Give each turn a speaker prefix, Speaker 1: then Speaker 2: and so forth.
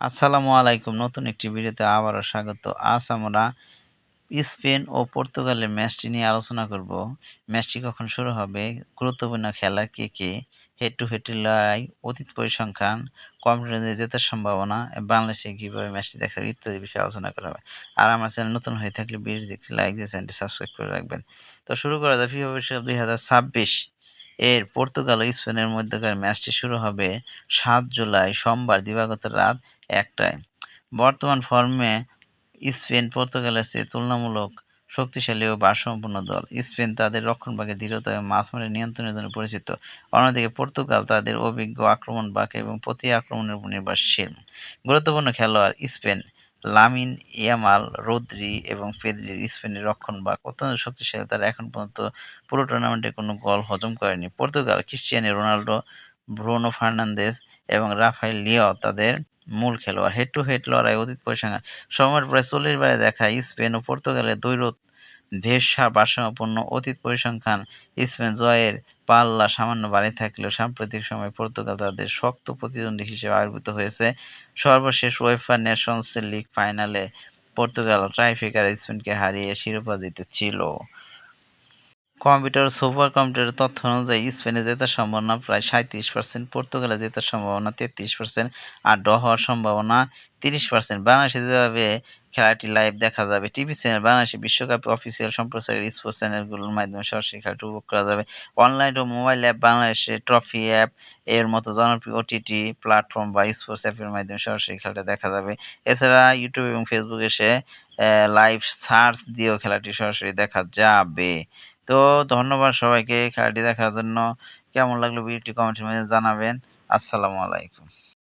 Speaker 1: আসসালামু আলাইকুম। নতুন একটি ভিডিওতে আবারও স্বাগত। আজ আমরা স্পেন ও পর্তুগালের ম্যাচটি নিয়ে আলোচনা করব। ম্যাচটি কখন শুরু হবে? গুরুত্বপূর্ণ খেলা কে কে? হেড টু হেড লড়াই, অতীত পরিসংখ্যান, কম্পিউটারে জেতার সম্ভাবনা, বাংলাদেশে কিভাবে ম্যাচটি দেখা যাবে ইত্যাদি বিষয়ে আলোচনা করা হবে। আর আমার চ্যানেল নতুন হয়ে থাকলে ভিডিওটি একটি লাইক দিয়ে চ্যানেলটি সাবস্ক্রাইব করে রাখবেন। তো শুরু করা যাক ফিফা বিশ্বকাপ ২০২৬ এর পর্তুগাল ও স্পেনের মধ্যকার ম্যাচটি শুরু হবে ৭ জুলাই সোমবার দিবাগত রাত ১টায়। বর্তমান ফর্মে স্পেন পর্তুগালের চেয়ে তুলনামূলক শক্তিশালী ও ভারসাম্যপূর্ণ দল। স্পেন তাদের রক্ষণভাগের দৃঢ়তা এবং মাঝমাঠের নিয়ন্ত্রণের জন্য পরিচিত। অন্যদিকে পর্তুগাল তাদের অভিজ্ঞ আক্রমণভাগ এবং প্রতি আক্রমণের উপর নির্ভরশীল। গুরুত্বপূর্ণ খেলোয়াড় স্পেন লামিন ইয়ামাল, রদ্রি এবং পেদ্রি। স্পেনের রক্ষণভাগ অত্যন্ত শক্তিশালী, তারা এখন পর্যন্ত পুরো টুর্নামেন্টে কোনো গোল হজম করেনি। Portugal Cristiano Ronaldo, Bruno Fernandes এবং রাফায়েল লিয়াও তাদের মূল খেলোয়াড়। হেড টু হেড লড়াই, অতীত পরিসংখ্যান সময়ের প্রায় ৪০ বারে দেখা স্পেন ও পর্তুগালের দ্বৈরথ বেশ ভারসাম্যপূর্ণ। অতীত পরিসংখ্যান স্পেন জয়ের পাল্লা সামান্য বাড়ে থাকলেও সাম্প্রতিক সময়ে পর্তুগাল তাদের শক্ত প্রতিদ্বন্দ্বী হিসেবে আবির্ভূত হয়েছে। সর্বশেষ ওয়েফা নেশনস লিগ ফাইনালে পর্তুগাল টাইব্রেকারে স্পেনকে হারিয়ে শিরোপা জিতেছিল। কম্পিউটার সুপার কম্পিউটারের তথ্য অনুযায়ী স্পেনে জেতার সম্ভাবনা প্রায় ৩৭%, পর্তুগালে জেতার সম্ভাবনা ৩৩% আর ড্র হওয়ার সম্ভাবনা ৩০%। বাংলাদেশে যেভাবে খেলাটি লাইভ দেখা যাবে টিভি চ্যানেল, বাংলাদেশে বিশ্বকাপ অফিসিয়াল সম্প্রচারের স্পোর্টস চ্যানেলগুলোর মাধ্যমে সরাসরি খেলাটি উপভোগ করা যাবে। অনলাইন ও মোবাইল অ্যাপ, বাংলাদেশে ট্রফি অ্যাপ এর মতো জনপ্রিয় ওটিটি প্ল্যাটফর্ম বা স্পোর্টস অ্যাপের মাধ্যমে সরাসরি খেলাটা দেখা যাবে। এছাড়া ইউটিউব এবং ফেসবুকে লাইভ সার্চ দিয়েও খেলাটি সরাসরি দেখা যাবে। তো ধন্যবাদ সবাইকে খেলাটি দেখার জন্য। কেমন লাগলো ভিডিওটি কমেন্টের মাধ্যমে জানাবেন। আসসালামু আলাইকুম।